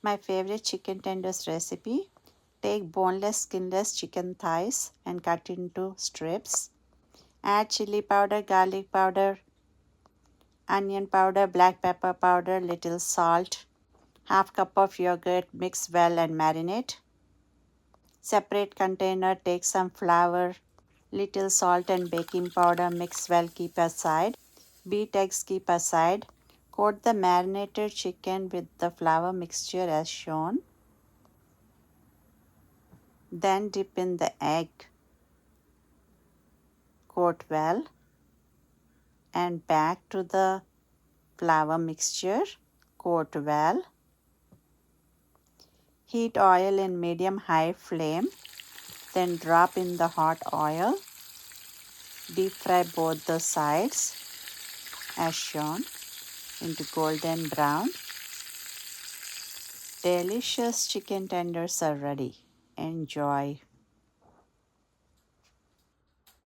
My favorite chicken tenders recipe. Take boneless, skinless chicken thighs and cut into strips. Add chili powder, garlic powder, onion powder, black pepper powder, little salt, half cup of yogurt, mix well and marinate. Separate container, take some flour, little salt and baking powder, mix well, keep aside. Beat eggs, keep aside. Coat the marinated chicken with the flour mixture as shown. Then dip in the egg. Coat well and back to the flour mixture. Coat well. Heat oil in medium-high flame. Then drop in the hot oil. Deep fry both the sides as shown into golden brown. Delicious chicken tenders are ready. Enjoy.